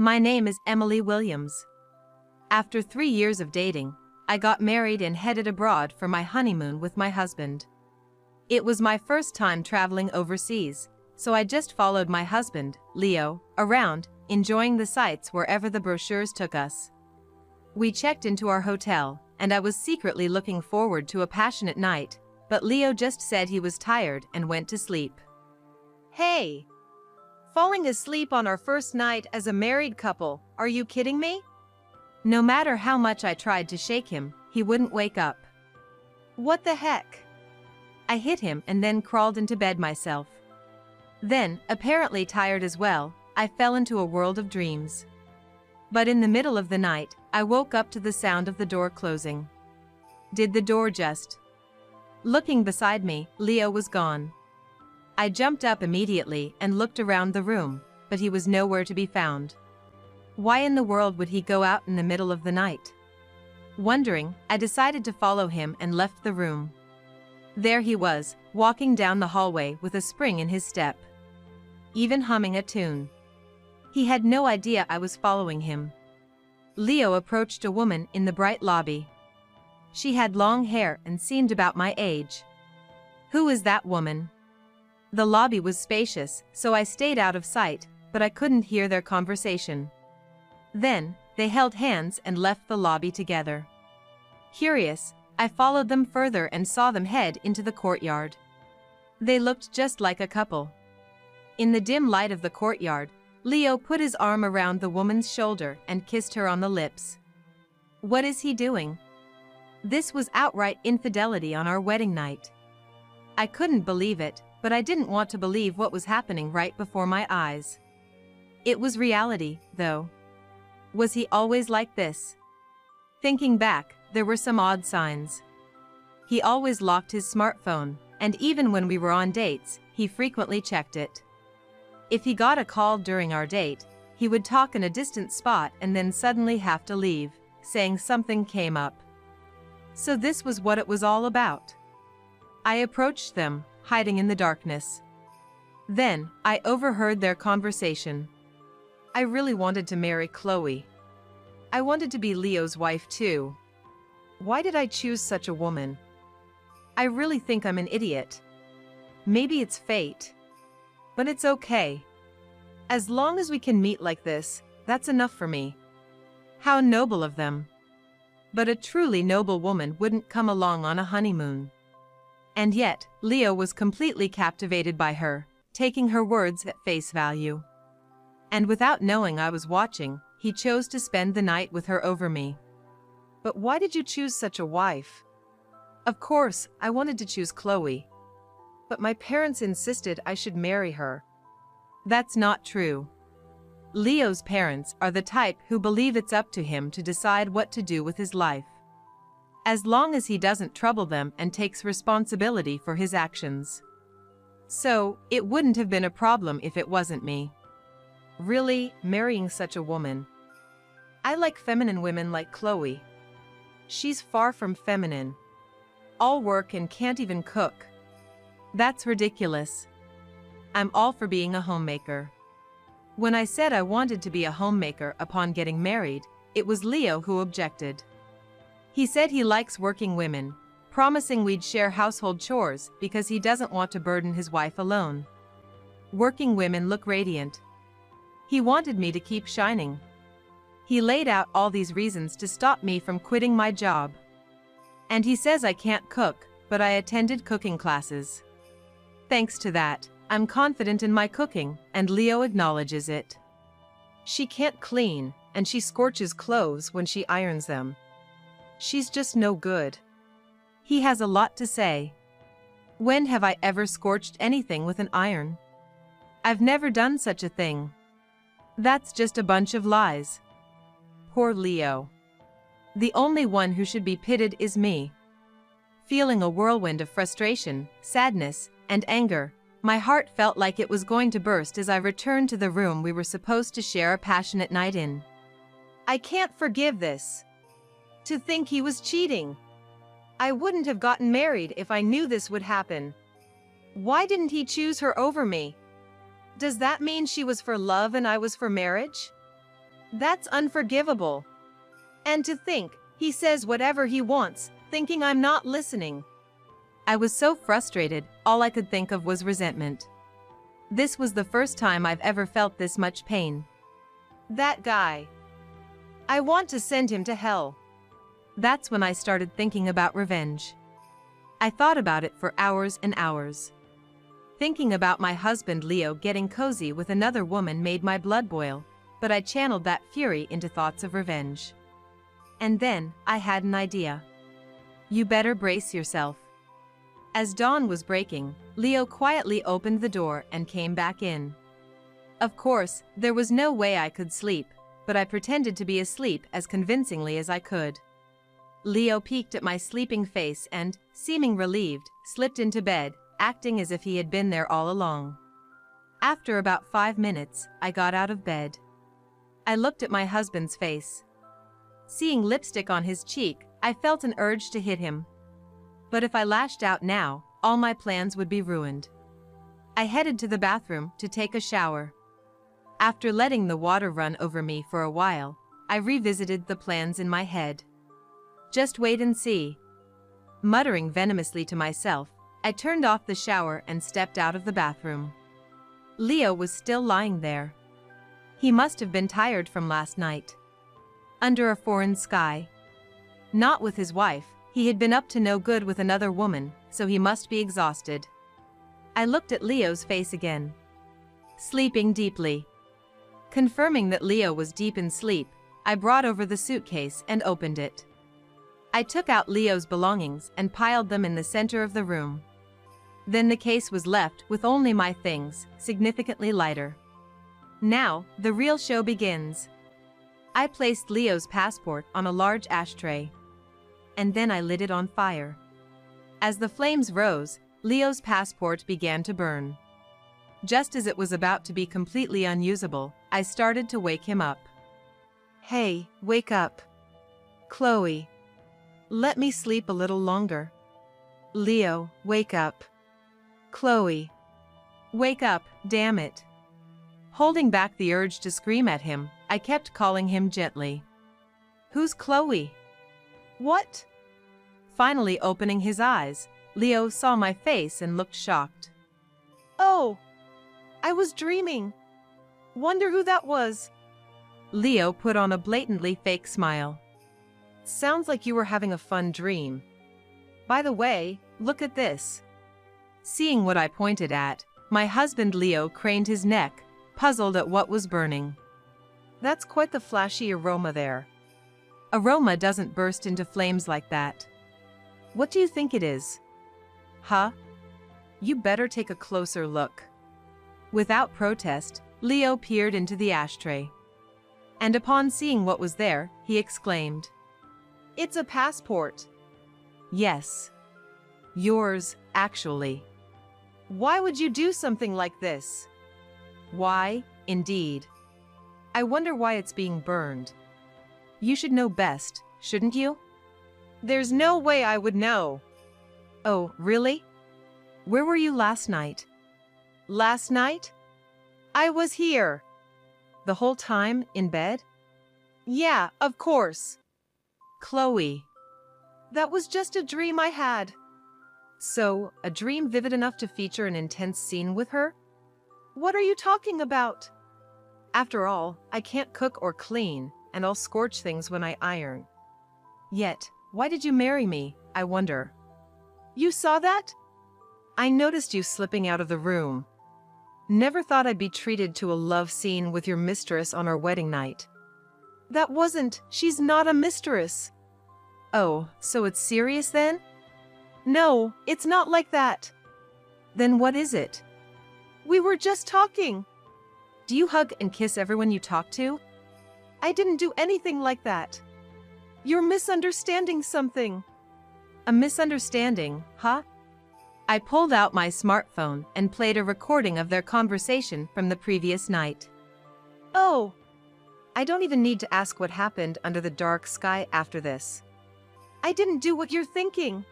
My name is Emily Williams. After 3 years of dating, I got married and headed abroad for my honeymoon with my husband. It was my first time traveling overseas, so I just followed my husband, Leo, around, enjoying the sights wherever the brochures took us. We checked into our hotel, and I was secretly looking forward to a passionate night, but Leo just said he was tired and went to sleep. Hey! Falling asleep on our first night as a married couple, are you kidding me? No matter how much I tried to shake him, he wouldn't wake up. What the heck? I hit him and then crawled into bed myself. Then, apparently tired as well, I fell into a world of dreams. But in the middle of the night, I woke up to the sound of the door closing. Did the door just? Looking beside me, Leo was gone. I jumped up immediately and looked around the room, but he was nowhere to be found. Why in the world would he go out in the middle of the night? Wondering, I decided to follow him and left the room. There he was, walking down the hallway with a spring in his step, even humming a tune. He had no idea I was following him. Leo approached a woman in the bright lobby. She had long hair and seemed about my age. Who is that woman? The lobby was spacious, so I stayed out of sight, but I couldn't hear their conversation. Then, they held hands and left the lobby together. Curious, I followed them further and saw them head into the courtyard. They looked just like a couple. In the dim light of the courtyard, Leo put his arm around the woman's shoulder and kissed her on the lips. What is he doing? This was outright infidelity on our wedding night. I couldn't believe it, but I didn't want to believe what was happening right before my eyes. It was reality, though. Was he always like this? Thinking back, there were some odd signs. He always locked his smartphone, and even when we were on dates, he frequently checked it. If he got a call during our date, he would talk in a distant spot and then suddenly have to leave, saying something came up. So this was what it was all about. I approached them, hiding in the darkness. Then, I overheard their conversation. I really wanted to marry Chloe. I wanted to be Leo's wife too. Why did I choose such a woman? I really think I'm an idiot. Maybe it's fate. But it's okay. As long as we can meet like this, that's enough for me. How noble of them. But a truly noble woman wouldn't come along on a honeymoon. And yet, Leo was completely captivated by her, taking her words at face value. And without knowing I was watching, he chose to spend the night with her over me. But why did you choose such a wife? Of course, I wanted to choose Chloe. But my parents insisted I should marry her. That's not true. Leo's parents are the type who believe it's up to him to decide what to do with his life, as long as he doesn't trouble them and takes responsibility for his actions. So, it wouldn't have been a problem if it wasn't me. Really, marrying such a woman. I like feminine women like Chloe. She's far from feminine. All work and can't even cook. That's ridiculous. I'm all for being a homemaker. When I said I wanted to be a homemaker upon getting married, it was Leo who objected. He said he likes working women, promising we'd share household chores because he doesn't want to burden his wife alone. Working women look radiant. He wanted me to keep shining. He laid out all these reasons to stop me from quitting my job. And he says I can't cook, but I attended cooking classes. Thanks to that, I'm confident in my cooking, and Leo acknowledges it. She can't clean, and she scorches clothes when she irons them. She's just no good. He has a lot to say. When have I ever scorched anything with an iron? I've never done such a thing. That's just a bunch of lies. Poor Leo. The only one who should be pitied is me. Feeling a whirlwind of frustration, sadness, and anger, my heart felt like it was going to burst as I returned to the room we were supposed to share a passionate night in. I can't forgive this. To think he was cheating. I wouldn't have gotten married if I knew this would happen. Why didn't he choose her over me? Does that mean she was for love and I was for marriage? That's unforgivable. And to think, he says whatever he wants, thinking I'm not listening. I was so frustrated, all I could think of was resentment. This was the first time I've ever felt this much pain. That guy. I want to send him to hell. That's when I started thinking about revenge. I thought about it for hours and hours. Thinking about my husband Leo getting cozy with another woman made my blood boil, but I channeled that fury into thoughts of revenge. And then, I had an idea. You better brace yourself. As dawn was breaking, Leo quietly opened the door and came back in. Of course, there was no way I could sleep, but I pretended to be asleep as convincingly as I could. Leo peeked at my sleeping face and, seeming relieved, slipped into bed, acting as if he had been there all along. After about 5 minutes, I got out of bed. I looked at my husband's face. Seeing lipstick on his cheek, I felt an urge to hit him. But if I lashed out now, all my plans would be ruined. I headed to the bathroom to take a shower. After letting the water run over me for a while, I revisited the plans in my head. Just wait and see. Muttering venomously to myself, I turned off the shower and stepped out of the bathroom. Leo was still lying there. He must have been tired from last night. Under a foreign sky. Not with his wife, he had been up to no good with another woman, so he must be exhausted. I looked at Leo's face again. Sleeping deeply. Confirming that Leo was deep in sleep, I brought over the suitcase and opened it. I took out Leo's belongings and piled them in the center of the room. Then the case was left with only my things, significantly lighter. Now, the real show begins. I placed Leo's passport on a large ashtray. And then I lit it on fire. As the flames rose, Leo's passport began to burn. Just as it was about to be completely unusable, I started to wake him up. Hey, wake up. Chloe. Let me sleep a little longer. Leo, wake up. Chloe. Wake up, damn it. Holding back the urge to scream at him, I kept calling him gently. Who's Chloe? What? Finally opening his eyes, Leo saw my face and looked shocked. Oh, I was dreaming. Wonder who that was. Leo put on a blatantly fake smile. Sounds like you were having a fun dream. By the way, look at this. Seeing what I pointed at, my husband Leo craned his neck, puzzled at what was burning. That's quite the flashy aroma there. Aroma doesn't burst into flames like that. What do you think it is? Huh? You better take a closer look. Without protest, Leo peered into the ashtray. And upon seeing what was there, he exclaimed, It's a passport. Yes. Yours, actually. Why would you do something like this? Why, indeed. I wonder why it's being burned. You should know best, shouldn't you? There's no way I would know. Oh, really? Where were you last night? Last night? I was here. The whole time, in bed? Yeah, of course. Chloe. That was just a dream I had. So, a dream vivid enough to feature an intense scene with her? What are you talking about? After all, I can't cook or clean, and I'll scorch things when I iron. Yet, why did you marry me, I wonder? You saw that? I noticed you slipping out of the room. Never thought I'd be treated to a love scene with your mistress on our wedding night. That wasn't, she's not a mistress. Oh, so it's serious then? No, it's not like that. Then what is it? We were just talking. Do you hug and kiss everyone you talk to? I didn't do anything like that. You're misunderstanding something. A misunderstanding, huh? I pulled out my smartphone and played a recording of their conversation from the previous night. Oh. I don't even need to ask what happened under the dark sky after this. I didn't do what you're thinking.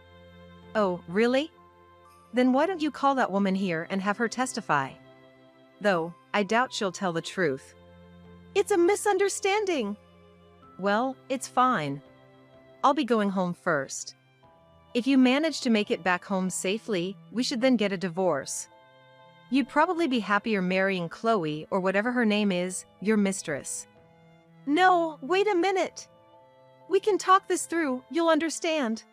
Oh, really? Then why don't you call that woman here and have her testify? Though, I doubt she'll tell the truth. It's a misunderstanding. Well, it's fine. I'll be going home first. If you manage to make it back home safely, we should then get a divorce. You'd probably be happier marrying Chloe or whatever her name is, your mistress. No, wait a minute. We can talk this through, you'll understand.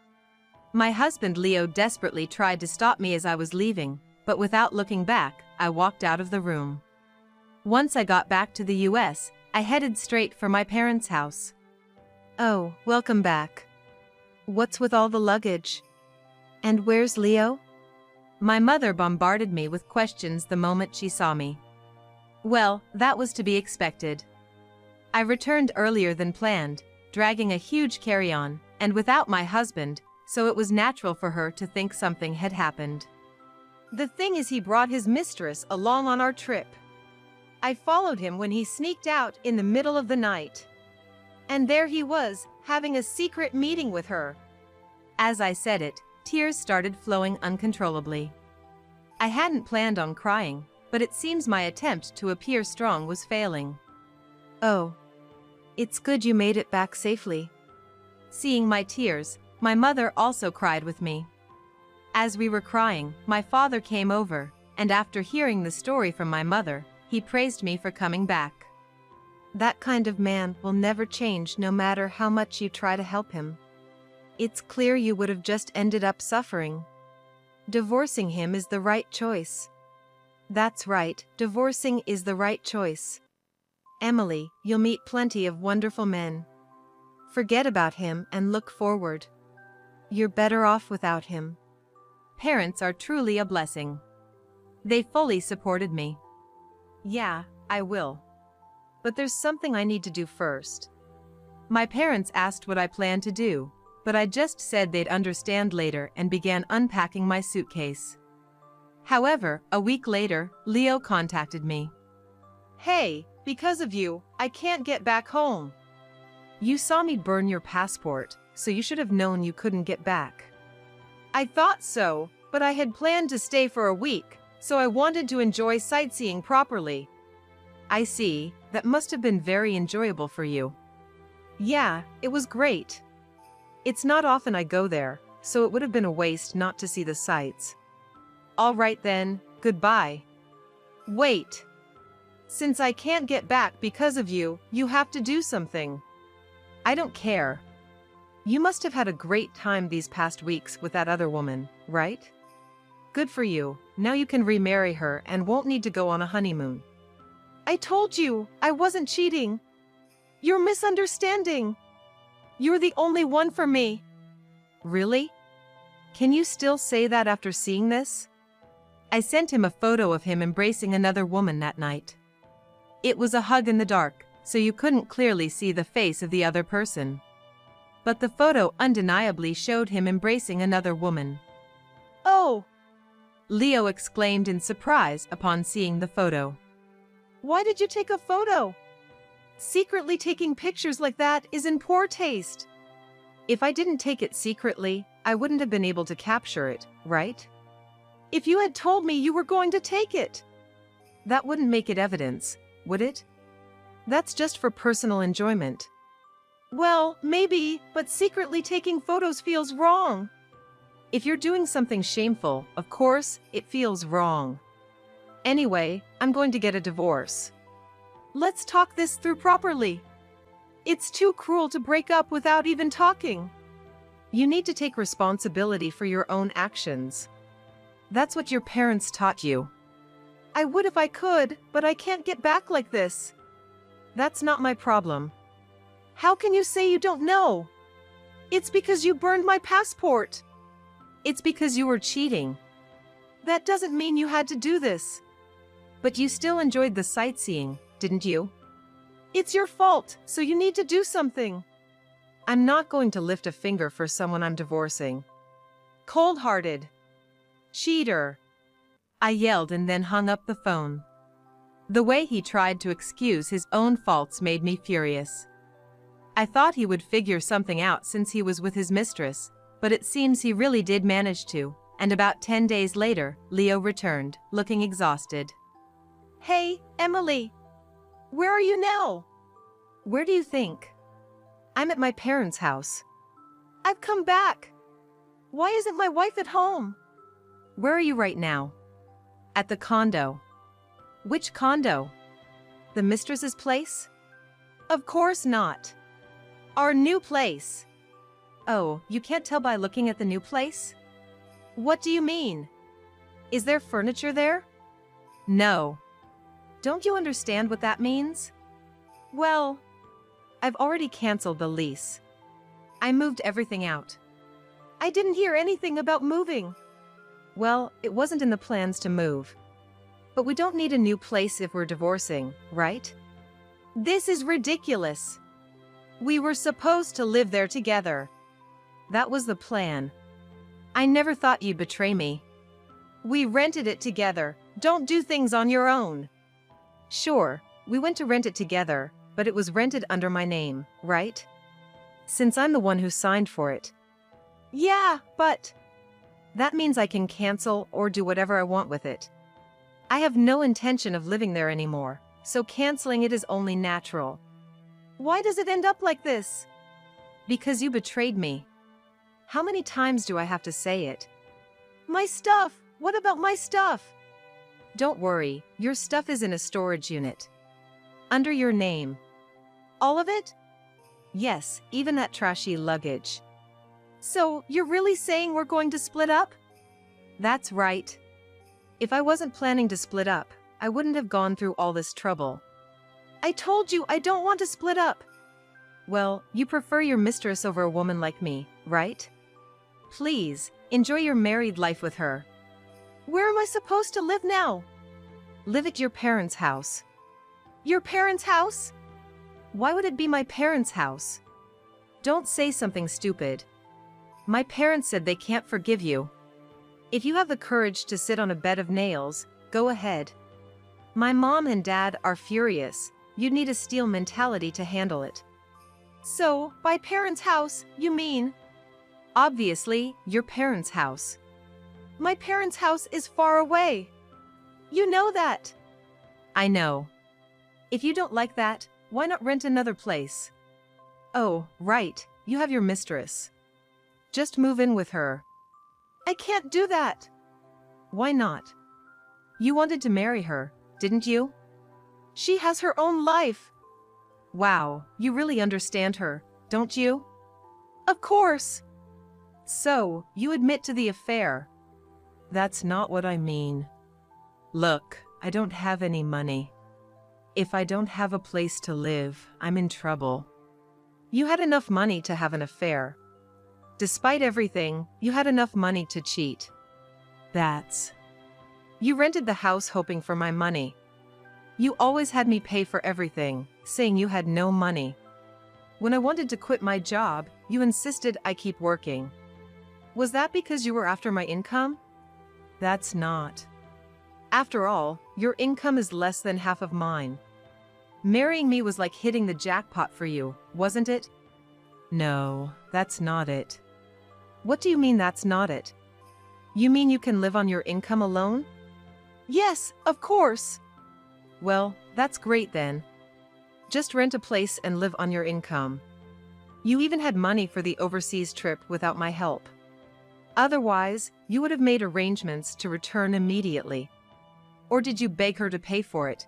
My husband Leo desperately tried to stop me as I was leaving, but without looking back, I walked out of the room. Once I got back to the US, I headed straight for my parents' house. Oh, welcome back. What's with all the luggage? And where's Leo? My mother bombarded me with questions the moment she saw me. Well, that was to be expected. I returned earlier than planned, dragging a huge carry-on, and without my husband, so it was natural for her to think something had happened. The thing is, he brought his mistress along on our trip. I followed him when he sneaked out in the middle of the night. And there he was, having a secret meeting with her. As I said it, tears started flowing uncontrollably. I hadn't planned on crying, but it seems my attempt to appear strong was failing. Oh. It's good you made it back safely. Seeing my tears, my mother also cried with me. As we were crying, my father came over, and after hearing the story from my mother, he praised me for coming back. That kind of man will never change no matter how much you try to help him. It's clear you would have just ended up suffering. Divorcing him is the right choice. That's right, divorcing is the right choice. Emily, you'll meet plenty of wonderful men. Forget about him and look forward. You're better off without him. Parents are truly a blessing. They fully supported me. Yeah, I will. But there's something I need to do first. My parents asked what I planned to do, but I just said they'd understand later and began unpacking my suitcase. However, a week later, Leo contacted me. Hey, because of you, I can't get back home. You saw me burn your passport, so you should have known you couldn't get back. I thought so, but I had planned to stay for a week, so I wanted to enjoy sightseeing properly. I see, that must have been very enjoyable for you. Yeah, it was great. It's not often I go there, so it would have been a waste not to see the sights. All right then, goodbye. Wait. Since I can't get back because of you, you have to do something. I don't care. You must have had a great time these past weeks with that other woman, right? Good for you. Now you can remarry her and won't need to go on a honeymoon. I told you, I wasn't cheating. You're misunderstanding. You're the only one for me. Really? Can you still say that after seeing this? I sent him a photo of him embracing another woman that night. It was a hug in the dark, so you couldn't clearly see the face of the other person. But the photo undeniably showed him embracing another woman. Oh! Leo exclaimed in surprise upon seeing the photo. Why did you take a photo? Secretly taking pictures like that is in poor taste. If I didn't take it secretly, I wouldn't have been able to capture it, right? If you had told me you were going to take it, that wouldn't make it evidence, would it? That's just for personal enjoyment. Well, maybe, but secretly taking photos feels wrong. If you're doing something shameful, of course, it feels wrong. Anyway, I'm going to get a divorce. Let's talk this through properly. It's too cruel to break up without even talking. You need to take responsibility for your own actions. That's what your parents taught you. I would if I could, but I can't get back like this. That's not my problem. How can you say you don't know? It's because you burned my passport. It's because you were cheating. That doesn't mean you had to do this. But you still enjoyed the sightseeing, didn't you? It's your fault, so you need to do something. I'm not going to lift a finger for someone I'm divorcing. Cold-hearted. Cheater. I yelled and then hung up the phone. The way he tried to excuse his own faults made me furious. I thought he would figure something out since he was with his mistress, but it seems he really did manage to, and about 10 days later, Leo returned, looking exhausted. Hey, Emily. Where are you now? Where do you think? I'm at my parents' house. I've come back. Why isn't my wife at home? Where are you right now? At the condo. Which condo? The mistress's place? Of course not. Our new place. Oh, you can't tell by looking at the new place? What do you mean? Is there furniture there? No. Don't you understand what that means? Well, I've already canceled the lease. I moved everything out. I didn't hear anything about moving. Well, it wasn't in the plans to move. But we don't need a new place if we're divorcing, right? This is ridiculous. We were supposed to live there together. That was the plan. I never thought you'd betray me. We rented it together. Don't do things on your own. Sure, we went to rent it together, but it was rented under my name, right? Since I'm the one who signed for it. Yeah, but that means I can cancel or do whatever I want with it. I have no intention of living there anymore, so canceling it is only natural. Why does it end up like this? Because you betrayed me. How many times do I have to say it? My stuff! What about my stuff? Don't worry, your stuff is in a storage unit. Under your name. All of it? Yes, even that trashy luggage. So, you're really saying we're going to split up? That's right. If I wasn't planning to split up, I wouldn't have gone through all this trouble. I told you I don't want to split up. Well, you prefer your mistress over a woman like me, right? Please, enjoy your married life with her. Where am I supposed to live now? Live at your parents' house. Your parents' house? Why would it be my parents' house? Don't say something stupid. My parents said they can't forgive you. If you have the courage to sit on a bed of nails, go ahead. My mom and dad are furious. You'd need a steel mentality to handle it. So, by parents' house, you mean? Obviously, your parents' house. My parents' house is far away. You know that. I know. If you don't like that, why not rent another place? Oh, right, you have your mistress. Just move in with her. I can't do that. Why not? You wanted to marry her, didn't you? She has her own life. Wow, you really understand her, don't you? Of course. So, you admit to the affair. That's not what I mean. Look, I don't have any money. If I don't have a place to live, I'm in trouble. You had enough money to have an affair. Despite everything, you had enough money to cheat. You rented the house hoping for my money. You always had me pay for everything, saying you had no money. When I wanted to quit my job, you insisted I keep working. Was that because you were after my income? That's not. After all, your income is less than half of mine. Marrying me was like hitting the jackpot for you, wasn't it? No, that's not it. What do you mean that's not it? You mean you can live on your income alone? Yes, of course. Well, that's great then. Just rent a place and live on your income. You even had money for the overseas trip without my help. Otherwise, you would have made arrangements to return immediately. Or did you beg her to pay for it?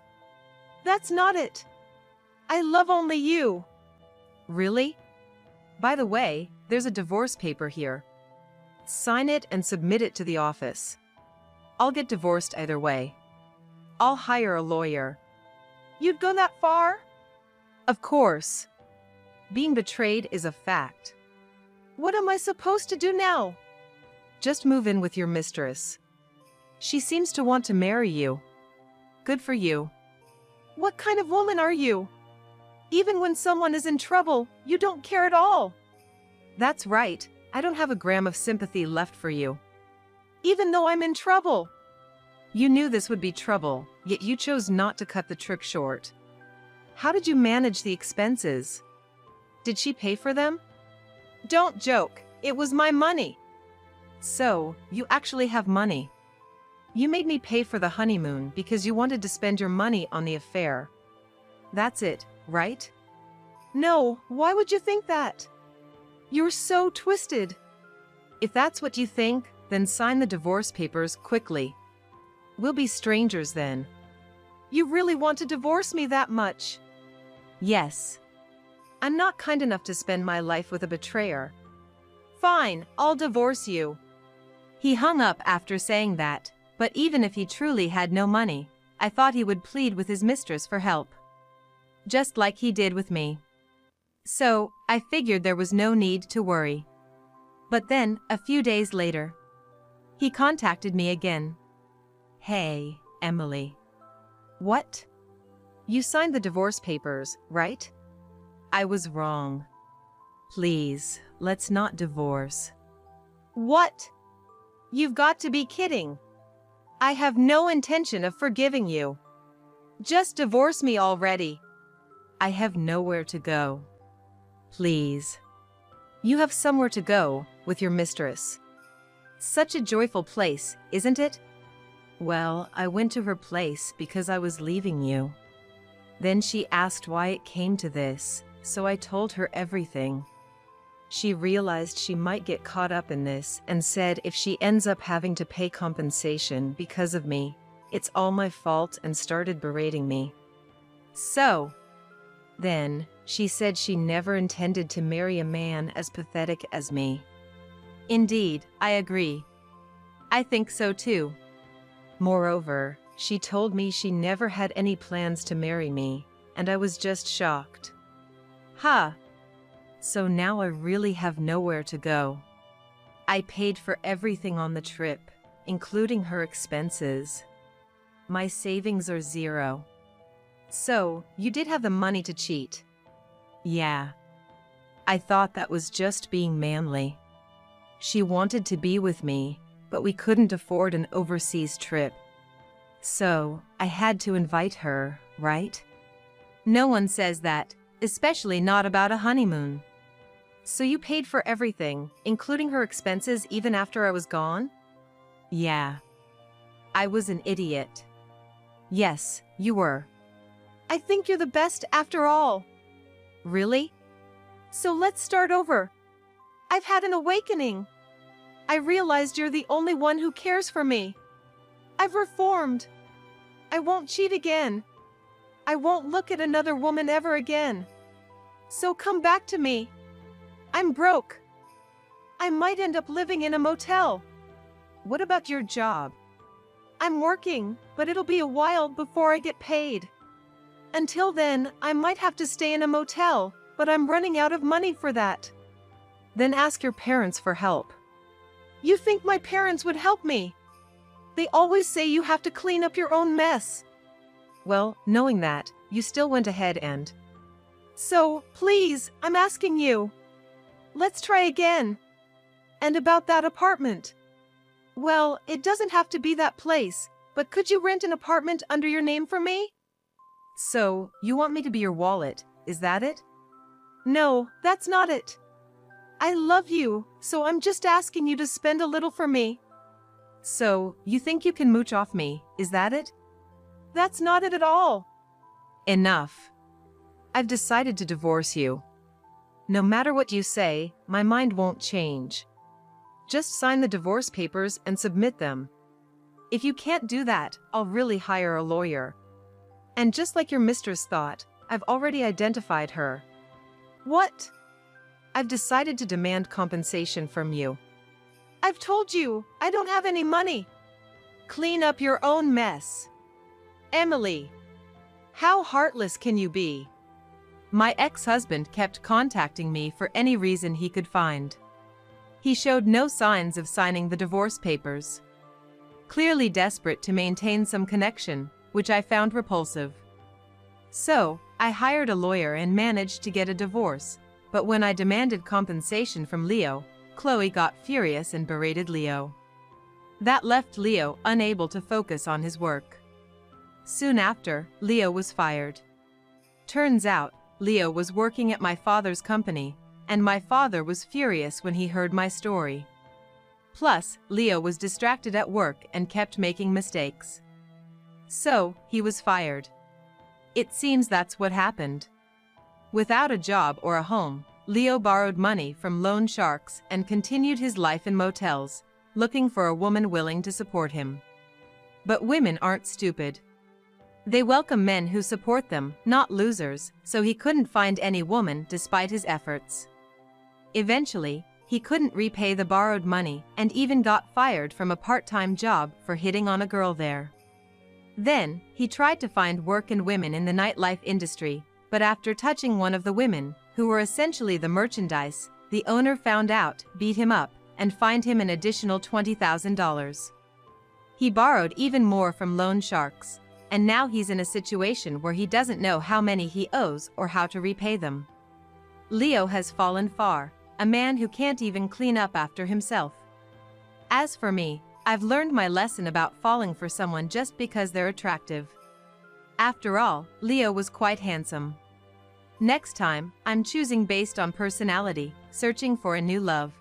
That's not it. I love only you. Really? By the way, there's a divorce paper here. Sign it and submit it to the office. I'll get divorced either way. I'll hire a lawyer. You'd go that far? Of course. Being betrayed is a fact. What am I supposed to do now? Just move in with your mistress. She seems to want to marry you. Good for you. What kind of woman are you? Even when someone is in trouble, you don't care at all. That's right, I don't have a gram of sympathy left for you. Even though I'm in trouble. You knew this would be trouble, yet you chose not to cut the trip short. How did you manage the expenses? Did she pay for them? Don't joke, it was my money. So, you actually have money. You made me pay for the honeymoon because you wanted to spend your money on the affair. That's it, right? No, why would you think that? You're so twisted. If that's what you think, then sign the divorce papers quickly. We'll be strangers then. You really want to divorce me that much? Yes. I'm not kind enough to spend my life with a betrayer. Fine, I'll divorce you. He hung up after saying that, but even if he truly had no money, I thought he would plead with his mistress for help. Just like he did with me. So, I figured there was no need to worry. But then, a few days later, he contacted me again. Hey, Emily. What? You signed the divorce papers, right? I was wrong. Please, let's not divorce. What? You've got to be kidding. I have no intention of forgiving you. Just divorce me already. I have nowhere to go. Please. You have somewhere to go, with your mistress. Such a joyful place, isn't it? Well, I went to her place because I was leaving you. Then she asked why it came to this, so I told her everything. She realized she might get caught up in this and said if she ends up having to pay compensation because of me, it's all my fault and started berating me. So, then, she said she never intended to marry a man as pathetic as me. Indeed, I agree. I think so too. Moreover, she told me she never had any plans to marry me, and I was just shocked. Ha! So now I really have nowhere to go. I paid for everything on the trip, including her expenses. My savings are zero. So, you did have the money to cheat? Yeah. I thought that was just being manly. She wanted to be with me, but we couldn't afford an overseas trip. So, I had to invite her, right? No one says that, especially not about a honeymoon. So you paid for everything, including her expenses even after I was gone? Yeah. I was an idiot. Yes, you were. I think you're the best after all. Really? So let's start over. I've had an awakening. I realized you're the only one who cares for me. I've reformed. I won't cheat again. I won't look at another woman ever again. So come back to me. I'm broke. I might end up living in a motel. What about your job? I'm working, but it'll be a while before I get paid. Until then, I might have to stay in a motel, but I'm running out of money for that. Then ask your parents for help. You think my parents would help me? They always say you have to clean up your own mess. Well, knowing that, you still went ahead and... So, please, I'm asking you. Let's try again. And about that apartment. Well, it doesn't have to be that place, but could you rent an apartment under your name for me? So, you want me to be your wallet, is that it? No, that's not it. I love you, so I'm just asking you to spend a little for me. So, you think you can mooch off me, is that it? That's not it at all. Enough. I've decided to divorce you. No matter what you say, my mind won't change. Just sign the divorce papers and submit them. If you can't do that, I'll really hire a lawyer. And just like your mistress thought, I've already identified her. What? I've decided to demand compensation from you. I've told you, I don't have any money. Clean up your own mess. Emily, how heartless can you be? My ex-husband kept contacting me for any reason he could find. He showed no signs of signing the divorce papers. Clearly desperate to maintain some connection, which I found repulsive. So, I hired a lawyer and managed to get a divorce, but when I demanded compensation from Leo, Chloe got furious and berated Leo. That left Leo unable to focus on his work. Soon after, Leo was fired. Turns out, Leo was working at my father's company, and my father was furious when he heard my story. Plus, Leo was distracted at work and kept making mistakes. So, he was fired. It seems that's what happened. Without a job or a home, Leo borrowed money from loan sharks and continued his life in motels, looking for a woman willing to support him. But women aren't stupid. They welcome men who support them, not losers, so he couldn't find any woman despite his efforts. Eventually, he couldn't repay the borrowed money and even got fired from a part-time job for hitting on a girl there. Then, he tried to find work and women in the nightlife industry, but after touching one of the women, who were essentially the merchandise, the owner found out, beat him up, and fined him an additional $20,000. He borrowed even more from loan sharks, and now he's in a situation where he doesn't know how many he owes or how to repay them. Leo has fallen far, a man who can't even clean up after himself. As for me, I've learned my lesson about falling for someone just because they're attractive. After all, Leo was quite handsome. Next time, I'm choosing based on personality, searching for a new love.